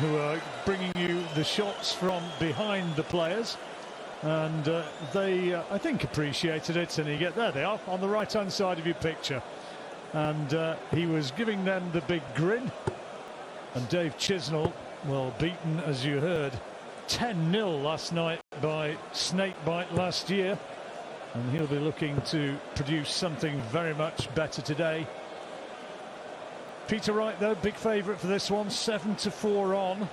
who are bringing you the shots from behind the players, and they, I think, appreciated it. And you get there, they are on the right-hand side of your picture, and he was giving them the big grin. And Dave Chisnall, well, beaten, as you heard, 10-0 last night by Snakebite last year, and he'll be looking to produce something very much better today. Peter Wright, though, big favourite for this one, 7-4 on.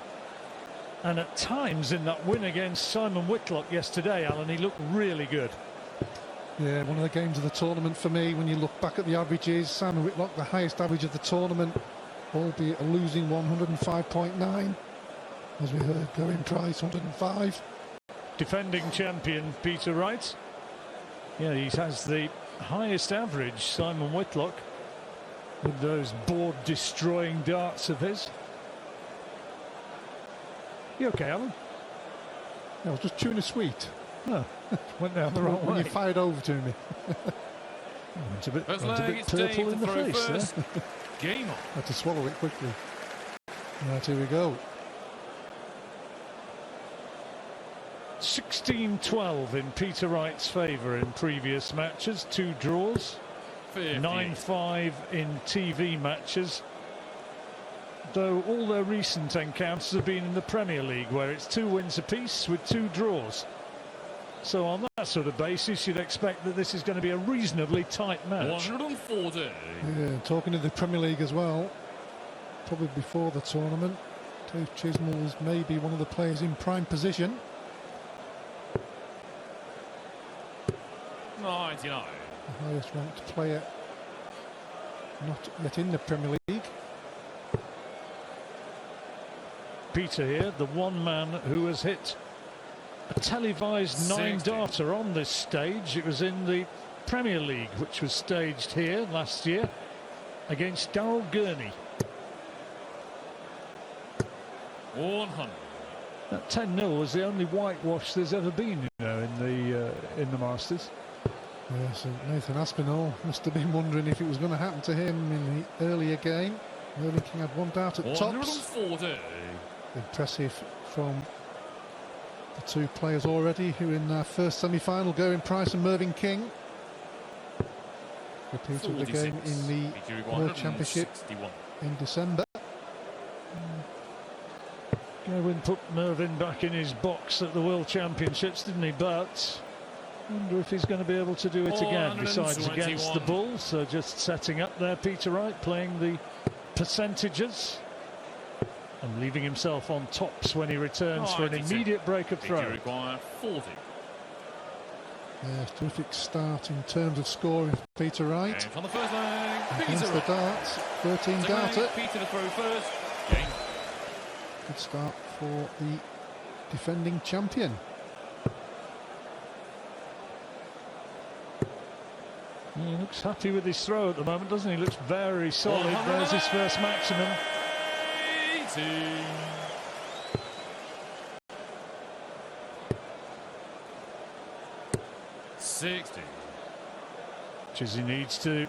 And at times in that win against Simon Whitlock yesterday, Alan, he looked really good. Yeah, one of the games of the tournament for me. When you look back at the averages, Simon Whitlock, the highest average of the tournament, albeit a losing 105.9. As we heard, going price 105. Defending champion Peter Wright. Yeah, he has the highest average, Simon Whitlock, with those board-destroying darts of his. You okay, Alan? I was just chewing a sweet. No, went down the wrong way. You fired over to me. Went a bit purple in the face there. Game on. Had to swallow it quickly. Right, here we go. 16-12 in Peter Wright's favour in previous matches, 2 draws. 9-5 in TV matches, though all their recent encounters have been in the Premier League, where it's 2 wins apiece with 2 draws. So on that sort of basis, you'd expect that this is going to be a reasonably tight match. 140. Yeah, talking of the Premier League as well, probably before the tournament, Dave Chisnall is maybe one of the players in prime position. 99. The highest ranked player not yet in the Premier League. Peter here, the one man who has hit a televised 9-darter on this stage. It was in the Premier League, which was staged here last year against Darrell Gurney. 100. That 10-0 was the only whitewash there's ever been, you know, in the Masters. Yeah, so Nathan Aspinall must have been wondering if it was going to happen to him in the earlier game. Mervyn King had 1 dart at tops. 140. Impressive from the 2 players already who in their first semi-final, Geraint Price and Mervyn King. Repeat of the game in the World Championship in December. Geraint put Mervyn back in his box at the World Championships, didn't he? But I wonder if he's going to be able to do it again, besides against the Bulls. So just setting up there, Peter Wright, playing the percentages and leaving himself on tops when he returns for an immediate break of throw. Require 40. Yeah, terrific start in terms of scoring for Peter Wright. And on the first leg, against the darts, 13 darter. Peter to throw first. Game. Good start for the defending champion. He looks happy with his throw at the moment, doesn't he? Looks very solid. There's his first maximum. 80. Chizzy needs to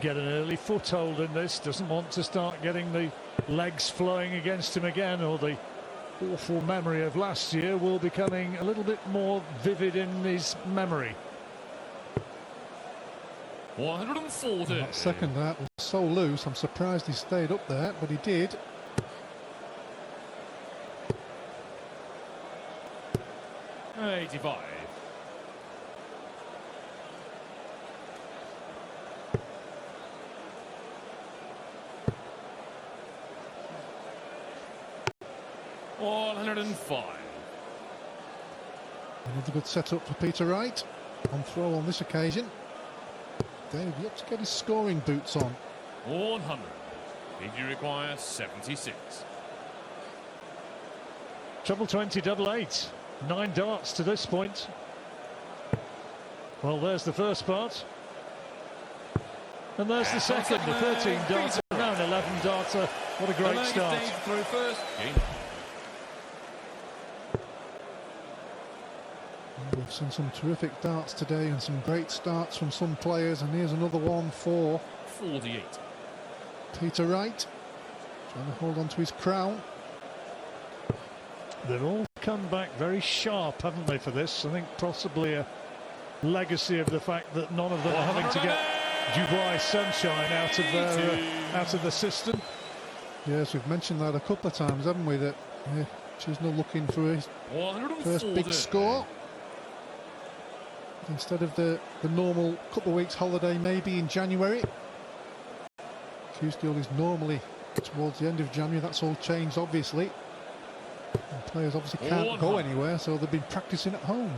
get an early foothold in this. Doesn't want to start getting the legs flowing against him again, or the awful memory of last year will be becoming a little bit more vivid in his memory. 140. That second dart was so loose, I'm surprised he stayed up there, but he did. $85. $105. Another good setup for Peter Wright. On throw on this occasion. Dave yet to get his scoring boots on. 100. Peter requires 76. Treble 20, double 8. 9 darts to this point. Well, there's the first part. And there's the second, the 13 darter, now an 11 darter. What a great start. Through first. Game. We've seen some terrific darts today and some great starts from some players, and here's another one for 48. Peter Wright, trying to hold on to his crown. They've all come back very sharp, haven't they, for this? I think possibly a legacy of the fact that none of them are having to get Dubai sunshine out of the system. Yes, we've mentioned that a couple of times, haven't we? That Chisnall looking for his first big score instead of the normal couple of weeks holiday maybe in January. Chisnall is normally towards the end of January. That's all changed, obviously. And players obviously can't go anywhere, so they've been practicing at home.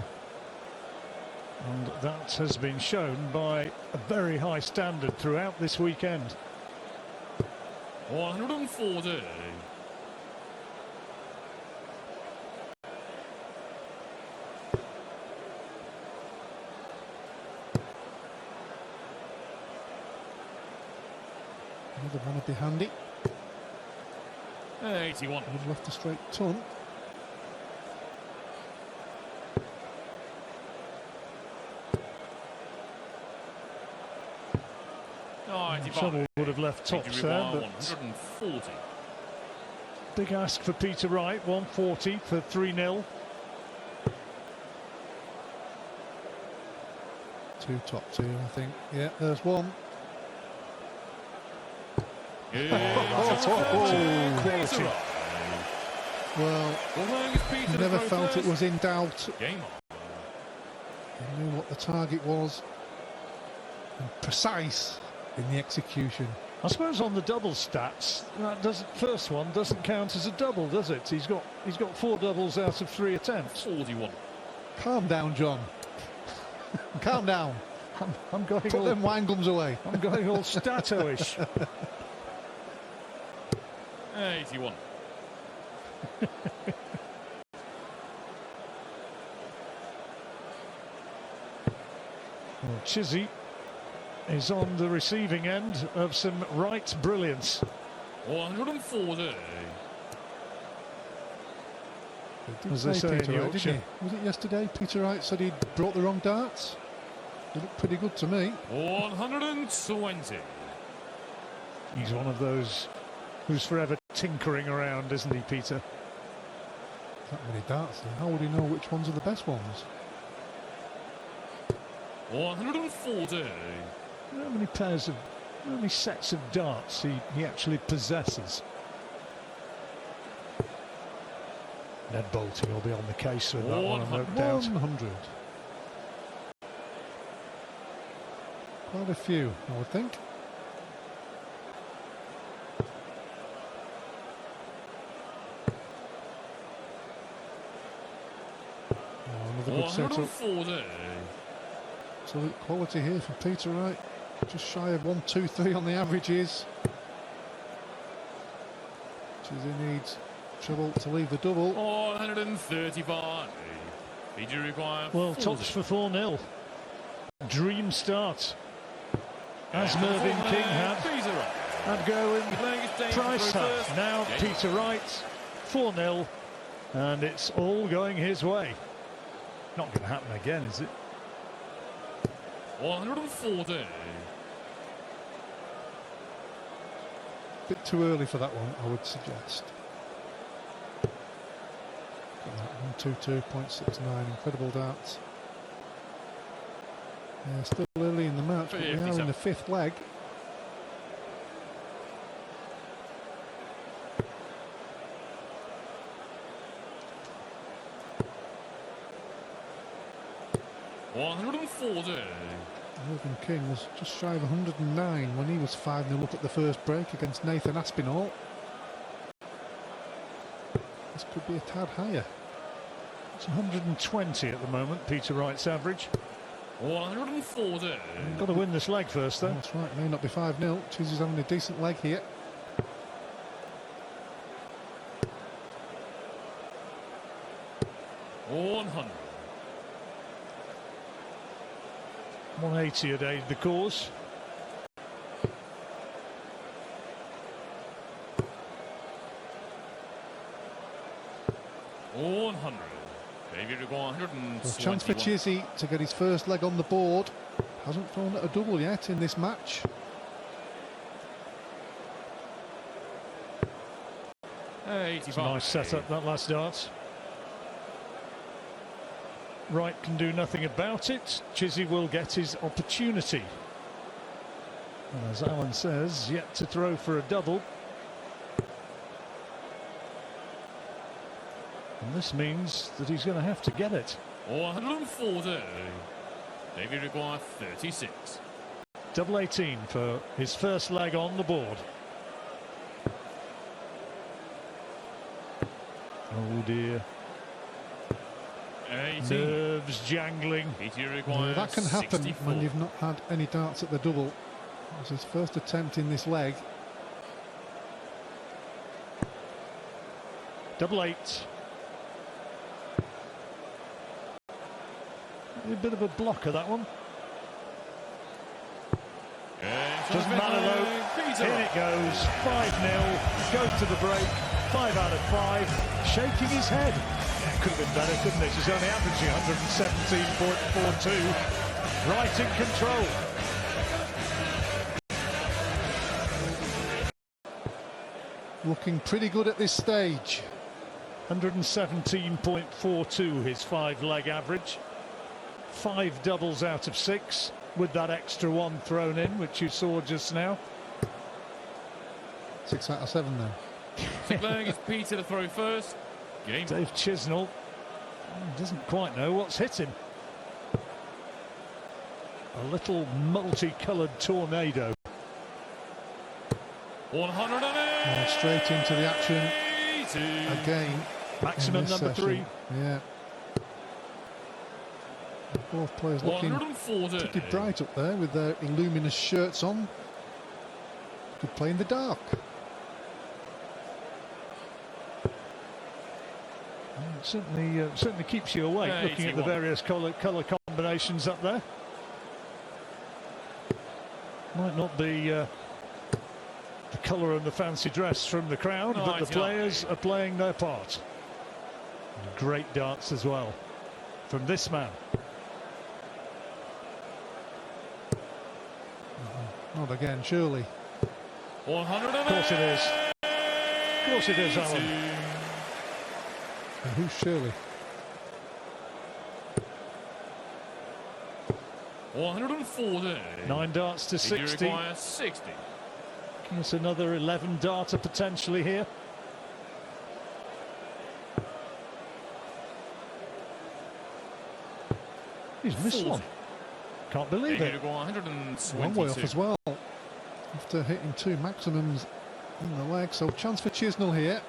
And that has been shown by a very high standard throughout this weekend. 140. Another one would be handy. 81. Would left a straight ton. Trouble would have left tops there, but 140. big ask for Peter Wright. 140 for 3-0. Two tops here, I think. Yeah, there's one. Quality. Well, never felt it was in doubt. Game He knew what the target was. And precise in the execution. I suppose on the double stats, that first one doesn't count as a double, does it? He's got 4 doubles out of 3 attempts. 41. Calm down, John. Calm down. I'm going Put them wine gums away. I'm going all stato-ish. 81. Well, Chizzy is on the receiving end of some Wright brilliance. 140. As they say in Peter Wright, Yorkshire. didn't he? Was it yesterday? Peter Wright said he'd brought the wrong darts. They looked pretty good to me. 120. He's one of those who's forever tinkering around, isn't he, Peter? That many darts there. How would he know which ones are the best ones? 140. How many sets of darts he actually possesses? Ned Bolting will be on the case with that one, no doubt. 100. Quite a few, I would think. Oh, another good setup. 140. Absolute quality here from Peter Wright. Just shy of 1, 2, 3 on the averages. Chizzy needs trouble to leave the double. 135. Did you require? Well, tops for 4-0. Dream start. As Mervyn King had go and Price had. Now Peter Wright, 4-0, and it's all going his way. Not going to happen again, is it? 140. Bit too early for that one, I would suggest. 122.69, incredible darts. Yeah, still early in the match, but we are in the 5th leg. Mervyn King was just shy of 109 when he was 5-0 up at the first break against Nathan Aspinall. This could be a tad higher. It's 120 at the moment, Peter Wright's average. 140. Got to win this leg first, though. That's right, may not be 5-0. Chizzy's having a decent leg here. 100. 180 would aid the cause. Maybe to go 121. Chance for Chizzy to get his first leg on the board. Hasn't thrown at a double yet in this match. It's a nice setup, that last dart. Wright can do nothing about it. Chizzy will get his opportunity. And as Alan says, yet to throw for a double. And this means that he's going to have to get it. 140. David requires 36. Double 18 for his first leg on the board. Oh dear. 18. Nerves jangling. That can happen 64. when you've not had any darts at the double. It was his first attempt in this leg. Double 8. A bit of a blocker, that one. Doesn't matter though. In it goes. 5-0. Goes to the break. 5 out of 5. Shaking his head. Could have been better, couldn't it? He's only averaging 117.42. Right in control. Looking pretty good at this stage. 117.42 his 5-leg average. 5 doubles out of 6 with that extra one thrown in, which you saw just now. 6 out of 7 then. Six leg is Peter to throw first. Game. Dave Chisnall doesn't quite know what's hit him. A little multicoloured tornado. 108. Straight into the action again. Maximum number 3. Yeah. Both players looking 140. pretty bright up there with their luminous shirts on. Could play in the dark. Certainly keeps you awake looking at the various colour combinations up there. Might not be the colour and the fancy dress from the crowd, but the players are playing their part. Great darts as well from this man. Not again, surely. 100. Of course it is. Of course it is, Alan. And who's Shirley? 140. 9 darts to 60. 60. That's another 11 darter potentially here. He's missed 40. one. Can't believe it. 122. Long way off as well. After hitting 2 maximums in the leg. So chance for Chisnall here.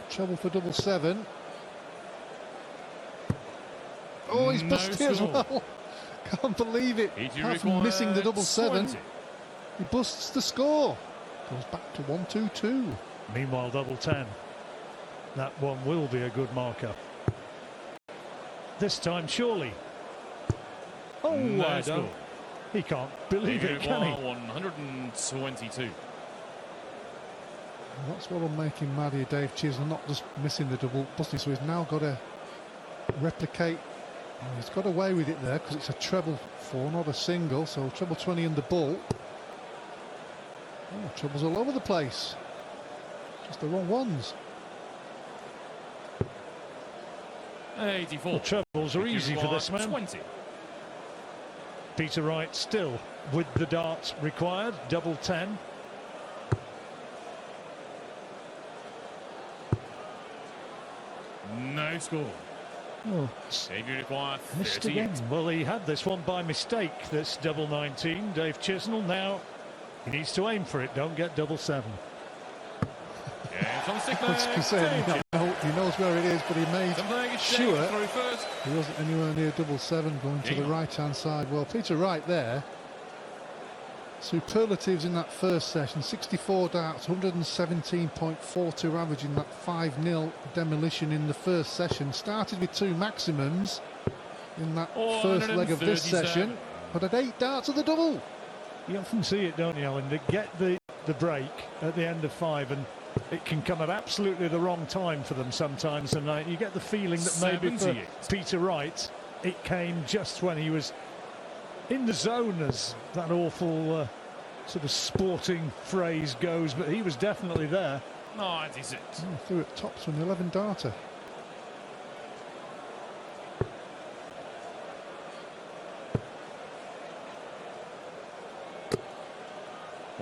Trouble for double 7. Oh, he's busted as well. Can't believe it. Apart from missing the double 7, he busts the score. Goes back to 1-2-2. Meanwhile, double 10. That one will be a good marker. This time, surely. Oh, I don't. He can't believe it, can he? 122. That's what will make him mad here, Dave Chisnall, not just missing the double, busting. So he's now got to replicate. Oh, he's got away with it there because it's a treble 4, not a single. So treble 20 in the ball. Oh, troubles all over the place. Just the wrong ones. 84. The trebles are easy for this man. 20. Peter Wright still with the darts required. Double 10. No score. Oh, Xavier required missed 38. again. Well, he had this one by mistake, this double 19. Dave Chisnall now, he needs to aim for it. Don't get double 7. Yeah, it's on six As he said, he knows where it is, but he made sure he wasn't anywhere near double 7 going to the right-hand side. Well, Peter Wright there. Superlatives in that first session. 64 darts, 117.42 average in that 5-0 demolition in the first session. Started with 2 maximums in that first leg of this session, but had 8 darts of the double. You often see it, don't you, Alan? They get the break at the end of 5, and it can come at absolutely the wrong time for them sometimes. And you get the feeling that maybe for Peter Wright, it came just when he was in the zone, as that awful sort of sporting phrase goes, but he was definitely there. 96. Threw it tops with an 11 darter.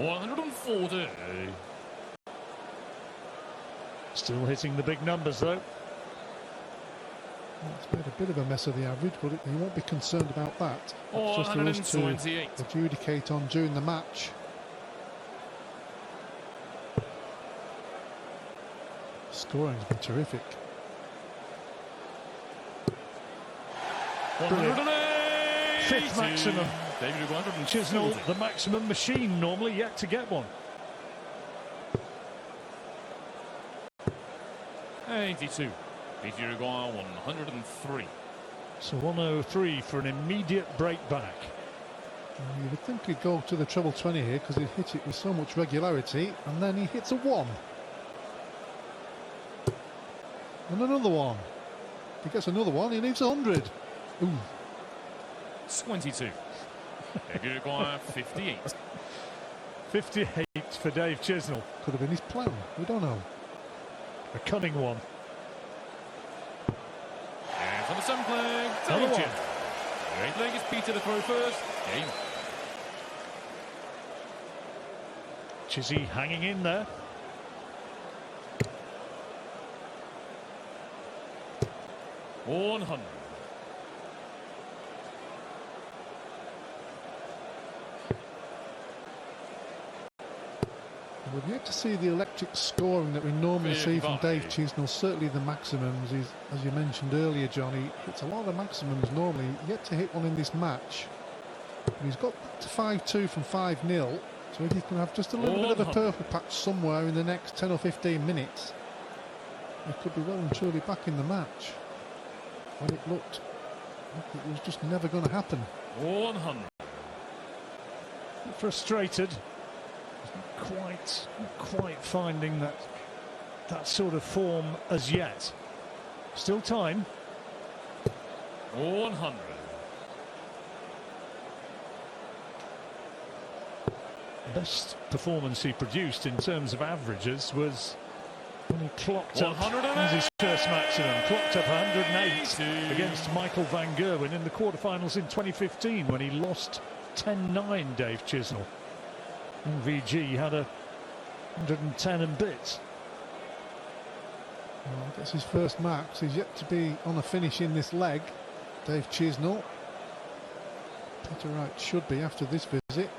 140. Still hitting the big numbers though. It's made a bit of a mess of the average, but you won't be concerned about that. That's just for us to 128. adjudicate on during the match. Scoring's been terrific. 108. Fifth maximum. David, 140. Chisnall, the maximum machine, normally yet to get one. 82. Peter Uruguay 103. So 103 for an immediate break back. You would think he'd go to the treble 20 here because he'd hit it with so much regularity, and then he hits a 1. And another one. If he gets another one, he leaves 100. Ooh. 22. David Uruguay 58. 58 for Dave Chisnall. Could have been his plan. We don't know. A cunning one. And on the 7th leg, Another Dave one. Chisnall. The 8th leg is Peter to throw first. Game. Chizzy hanging in there. $100. We've yet to see the electric scoring that we normally see from Dave Chisnall. Certainly the maximums, is, as you mentioned earlier, Johnny, hits a lot of the maximums normally. Yet to hit one in this match. And he's got to 5-2 from 5-0. So if he can have just a little bit of a purple patch somewhere in the next 10 or 15 minutes, he could be well and truly back in the match. When it looked like it was just never going to happen. 100. Frustrated. Not quite finding that sort of form as yet. Still time. 100. The best performance he produced in terms of averages was when he clocked up as his first maximum, clocked up 108 against Michael van Gerwen in the quarterfinals in 2015 when he lost 10-9, Dave Chisnall. MVG had a 110 and bits. Well, that's his first max. He's yet to be on a finish in this leg, Dave Chisnall. Peter Wright should be after this visit.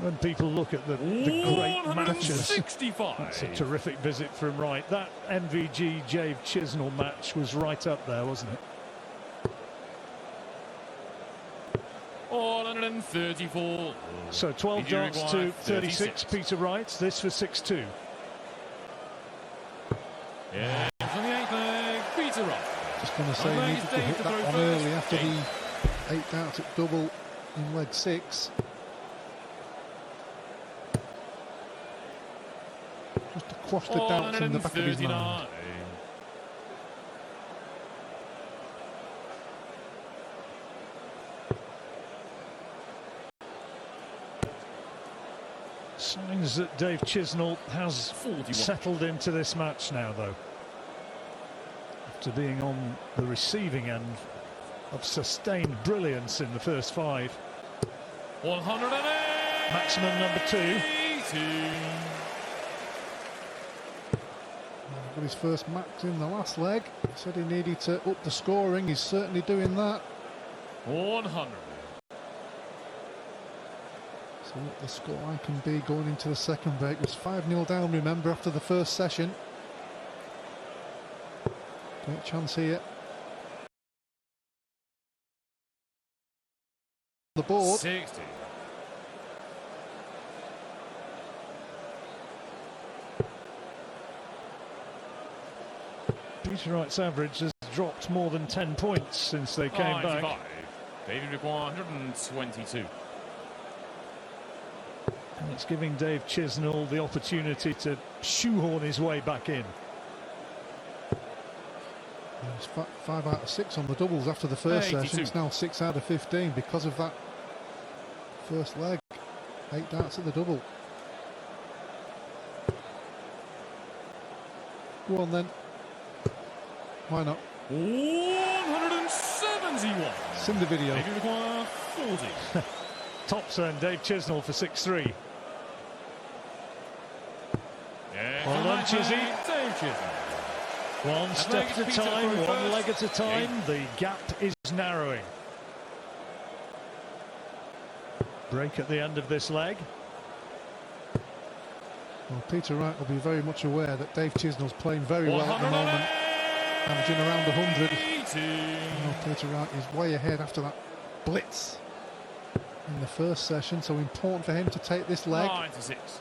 When people look at the great matches, 65. That's a terrific visit from Wright. That MVG Dave Chisnall match was right up there, wasn't it? 134. So 12 darts to 36. Peter Wright. This for 6-2. Yeah, on the 8th leg, Peter Wright. Just going to say he needed to hit that one early after the 8 darts at double in leg 6. Just to quash the doubts in the back of his mind. Signs that Dave Chisnall has 41. settled into this match now, though. After being on the receiving end of sustained brilliance in the first 5. 108. Maximum number 2. Got his first max in the last leg. He said he needed to up the scoring. He's certainly doing that. 100. So what the score can be going into the second break. It was 5-0 down, remember, after the first session. Great chance here. The board. 60. Peter Wright's average has dropped more than 10 points since they came back. David Uruguay 122. And it's giving Dave Chisnall the opportunity to shoehorn his way back in. It's 5 out of 6 on the doubles after the first session. It's now 6 out of 15 because of that first leg. 8 darts at the double. Go on then. Why not? 171. Send the video. David Uruguay 40. Tops then, Dave Chisnall for 6-3. Chizzy. Dave Chisnall. One step leg at a is Peter time, through one first. leg at a time. The gap is narrowing. Break at the end of this leg. Well, Peter Wright will be very much aware that Dave Chisnall's playing very well at the moment, averaging around 100. Well, Peter Wright is way ahead after that blitz in the first session, so important for him to take this leg. 96.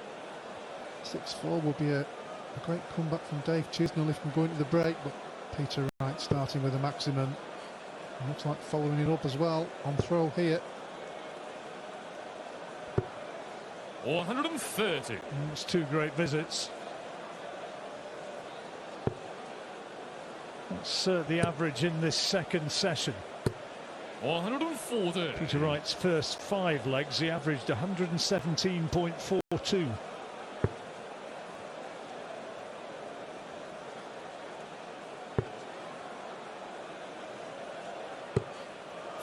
6-4 will be a great comeback from Dave Chisnall if he can go into the break, but Peter Wright starting with a maximum. Looks like following it up as well on throw here. 130. It's two great visits. That's the average in this second session. 140. Peter Wright's first 5 legs, he averaged 117.42.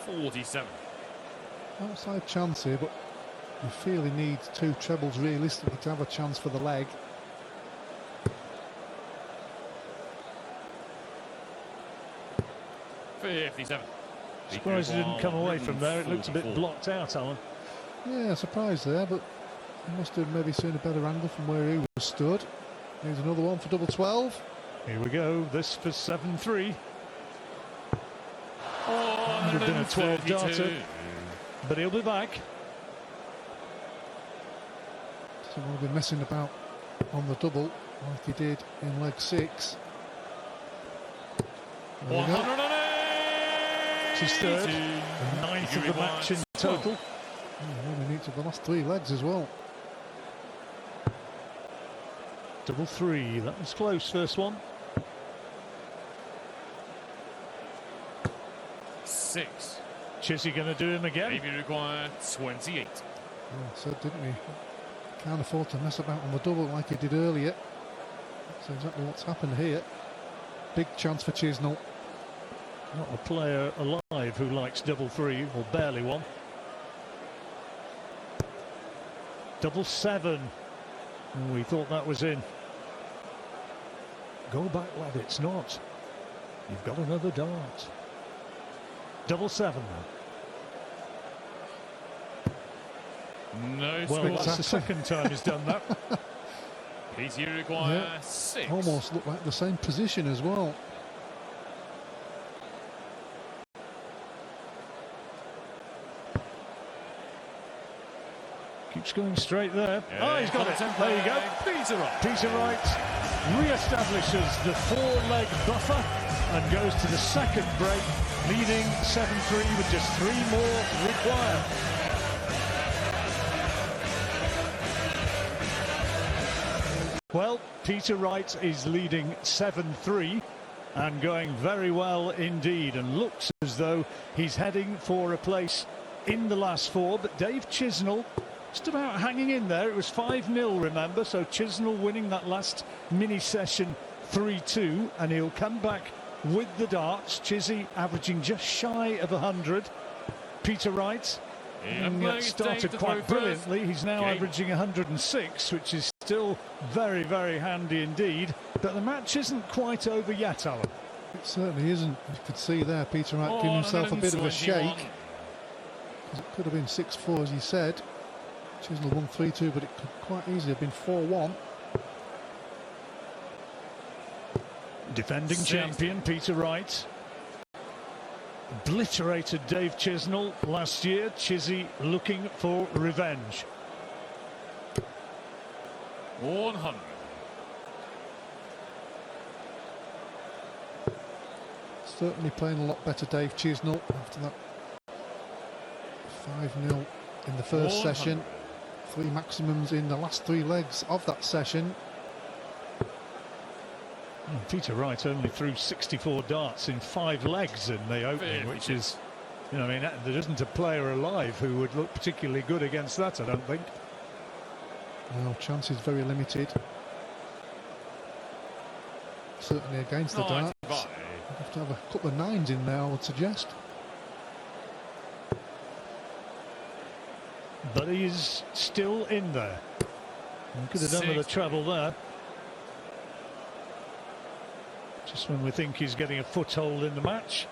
$47. Outside chance here, but you feel he needs 2 trebles realistically to have a chance for the leg. $57. Surprised he didn't come away from there. It looked a bit 144. blocked out, Alan. Yeah, surprised there, but he must have maybe seen a better angle from where he was stood. Here's another one for double 12. Here we go. This for 7-3. Would have been a 12 darter, but he'll be back. Doesn't want to be messing about on the double like he did in leg 6. There we go. 108. It's his third, the 9th of the match in total. Oh, only needs the last 3 legs as well. Double 3. That was close. First one. 6. Chizzy going to do him again. Maybe require 28. Well said, didn't we? Can't afford to mess about on the double like he did earlier. That's exactly what's happened here. Big chance for Chisnall. Not a player alive who likes double 3, or barely one. Double 7. Oh, we thought that was in. Go back, lad, it's not. You've got another dart. Double 7 then. No Well, score. that's the second time he's done that. Peter require Yeah. 6. Almost looked like the same position as well. Keeps going straight there. Yeah, Oh, he's got it. There you go. Peter Wright. Peter Wright re-establishes the 4-leg buffer and goes to the second break, leading 7-3 with just 3 more required. Well, Peter Wright is leading 7-3 and going very well indeed, and looks as though he's heading for a place in the last 4. But Dave Chisnall just about hanging in there. It was 5-0, remember, so Chisnall winning that last mini session 3-2, and he'll come back with the darts. Chizzy averaging just shy of 100. Peter Wright started quite brilliantly. He's now averaging 106, which is still very, very handy indeed. But the match isn't quite over yet, Alan. It certainly isn't. You could see there Peter Wright giving himself a bit of a shake. Because it could have been 6-4, as you said. Chisnall won 3-2, but it could quite easily have been 4-1. Defending champion Peter Wright obliterated Dave Chisnall last year. Chizzy looking for revenge. 100. Certainly playing a lot better, Dave Chisnall, after that 5-0 in the first session. 3 maximums in the last 3 legs of that session. Peter Wright only threw 64 darts in 5 legs in the opening, which is, you know, I mean, there isn't a player alive who would look particularly good against that, I don't think. No, chances very limited. Certainly against the darts. You have to have a couple of 9s in there, I would suggest. But he's still in there. He could have done with a treble there. just when we think he's getting a foothold in the match.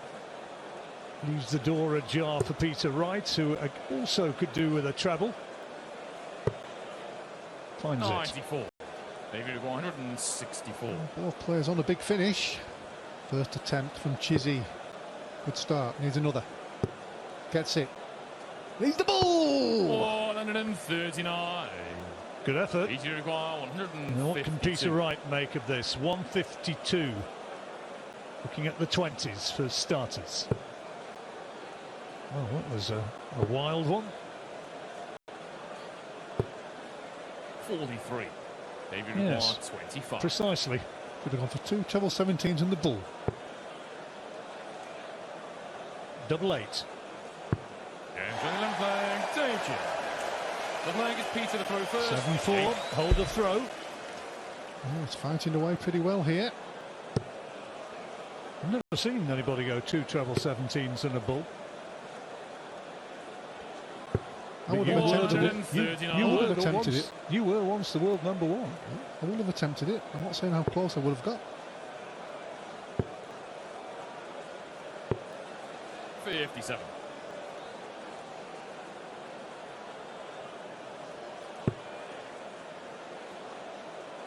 Leaves the door ajar for Peter Wright, who also could do with a treble. Finds 94. David 164. Both players on a big finish. First attempt from Chizzy. Good start. Needs another. Gets it. Needs the ball. 139. Good effort. Peter Aguirre 152. Now what can Peter Wright make of this? 152. Looking at the 20s for starters. Well, that was a wild one. 43. David Yes, Aguirre 25. precisely. Could have gone for 2 treble 17s in the bull. Double 8. And from the left leg, danger. The leg is Peter to throw first. 7-4. Hold the throw. Oh, it's fighting away pretty well here. I've never seen anybody go 2 treble 17s in a bull. I would have attempted it. 139. You would have attempted it. You were once the world number 1. I would have attempted it. I'm not saying how close I would have got. 57.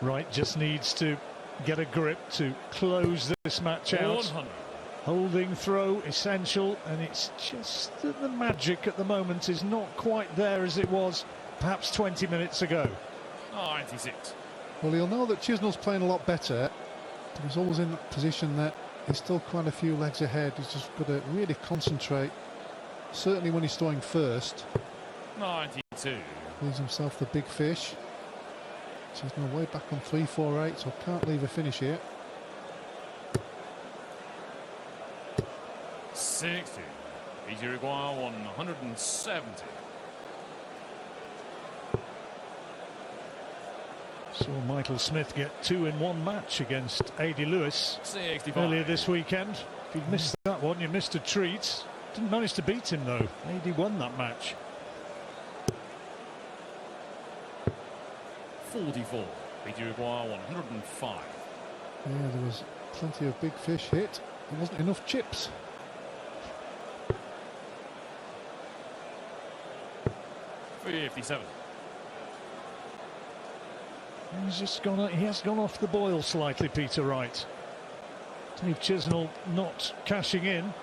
Wright just needs to get a grip to close this match out. 100. Holding throw essential, and it's just that the magic at the moment is not quite there as it was perhaps 20 minutes ago. 96. Well, he'll know that Chisnall's playing a lot better, but he's always in that position that he's still quite a few legs ahead. He's just got to really concentrate, certainly when he's throwing first. 92. Leaves himself the big fish. Chisnall way back on 3-4-8, so can't leave a finish here. 60. Peter Aguirre 170. Saw Michael Smith get 2 in one match against A.D. Lewis 65. earlier this weekend. If you'd missed that one, you missed a treat. Didn't manage to beat him though. A.D. won that match. 44. Peter Aguirre 105. Yeah, there was plenty of big fish hit. There wasn't enough chips. 57. He has gone off the boil slightly, Peter Wright. Dave Chisnall not cashing in.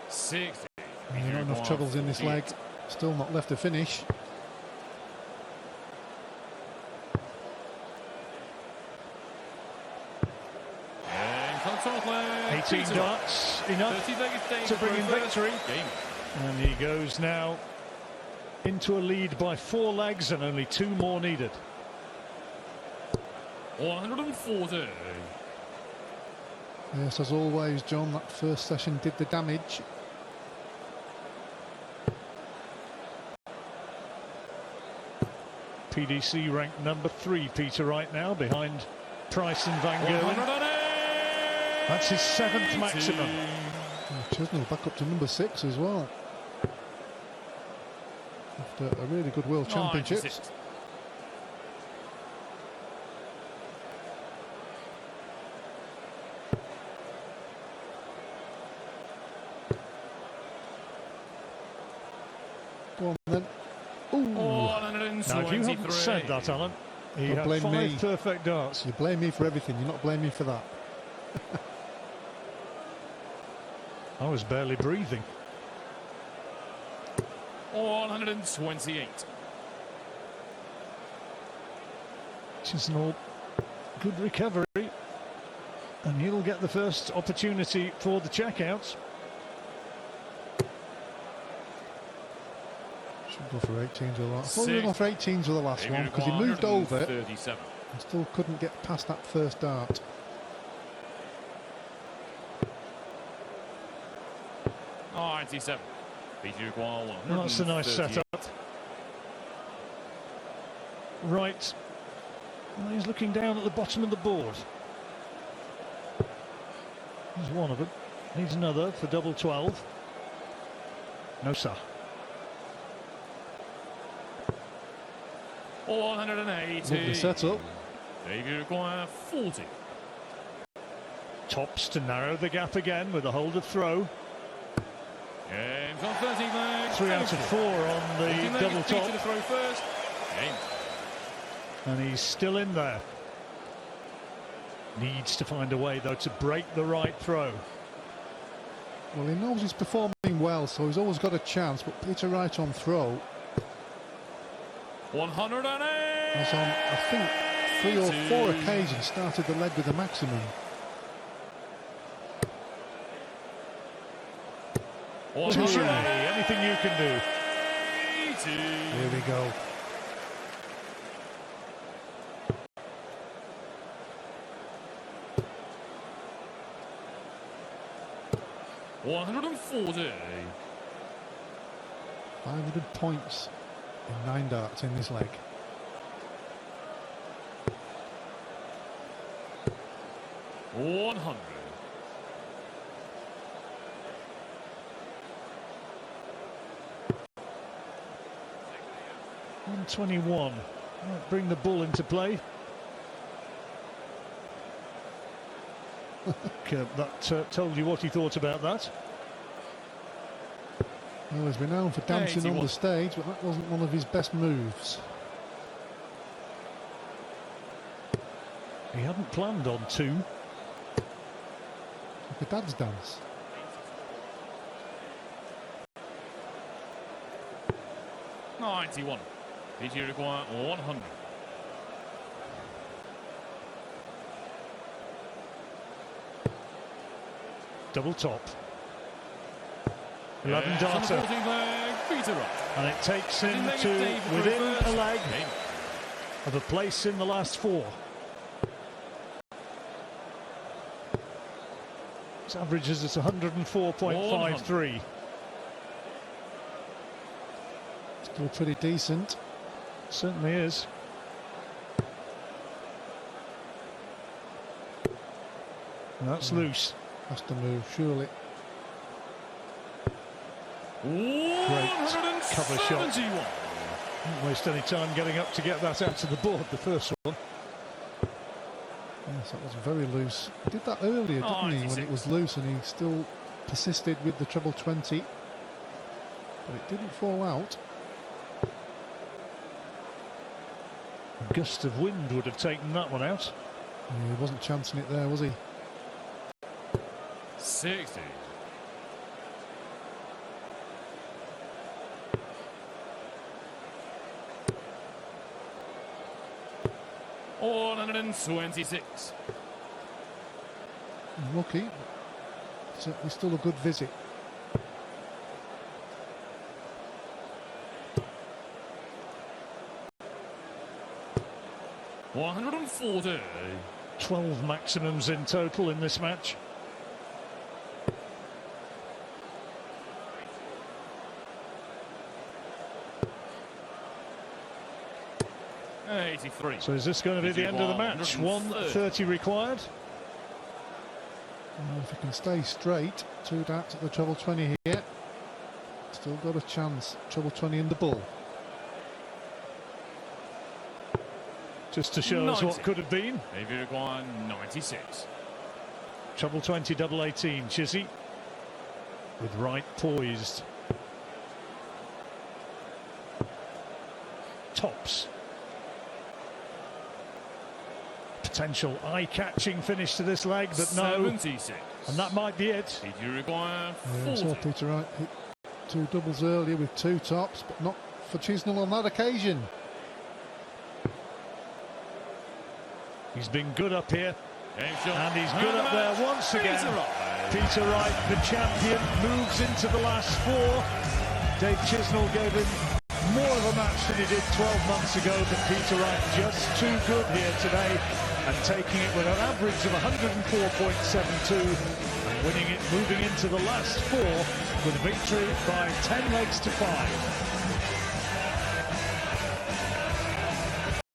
60. Not enough troubles in this leg. Still not left a finish. And contact leg. 18 darts, enough to bring in victory. Game. And he goes now into a lead by 4 legs and only 2 more needed. 140. Yes, as always, John, that first session did the damage. PDC ranked number 3, Peter Wright now, behind Price and Van Gerwen. 108. That's his 7th maximum. Chisnall back up to number 6 as well. After a really good World Championships. 96. Go on then. Ooh. 123. Now, if you hadn't said that, Alan, he Don't had blame 5 me. perfect darts. You blame me for everything. You're not blaming me for that. I was barely breathing. 128. Chisnall, good recovery, and he'll get the first opportunity for the checkouts. Should go for 18s with the last. I thought he went for 18s with the last one because he moved over 37. and still couldn't get past that first dart. Oh, 97. Peter Aguirre 138. Well, that's a nice setup. Right. Well, he's looking down at the bottom of the board. There's one of them. Needs another for double 12. No, sir. 180. Lovely setup. Peter Aguirre 40. Tops to narrow the gap again with a hold of throw. James on 13 legs. 3 out of 4 on the double top. To the throw first. James. And he's still in there. Needs to find a way, though, to break the right throw. Well, he knows he's performing well, so he's always got a chance, but Peter Wright on throw 108. has on, I think, 3 or 4 occasions started the leg with the maximum. 180. Anything you can do. Here we go. $140. 500 points in 9 darts in this leg. $100. 121. Might bring the bull into play. That told you what he thought about that. Well, he's renowned for dancing 81. on the stage, but that wasn't one of his best moves. He hadn't planned on 2. Like a dad's dance. $91. PG require 100. Double top. 11 darter. And it takes him to within a leg of a place in the last 4. His average is at 104.53. Still pretty decent. Certainly is. And that's loose. Has to move, surely. Great cover shot. Didn't waste any time getting up to get that out to the board, the first one. Yes, that was very loose. He did that earlier, didn't he, when it was loose, and he still persisted with the treble 20. But it didn't fall out. A gust of wind would have taken that one out. Yeah, he wasn't chancing it there, was he? 60. $126. Lucky. Certainly still a good visit. $140. 12 maximums in total in this match. $83. So is this going to be the end of the match? 130 required. Well, if he can stay straight, 2 darts at the treble 20 here. Still got a chance. Treble 20 in the bull. Just to show us what could have been. Maybe require 96. Treble 20, double 18. Chizzy with Wright poised. Tops. Potential eye-catching finish to this leg, but no. 76. And that might be it. Did you require 40? Yeah, I saw Peter Wright hit 2 doubles earlier with 2 tops, but not for Chisnall on that occasion. He's been good up here, and he's good up there once again. Peter Wright, the champion, moves into the last 4. Dave Chisnall gave him more of a match than he did 12 months ago, but Peter Wright just too good here today, and taking it with an average of 104.72 and winning it, moving into the last 4 with a victory by 10 legs to 5.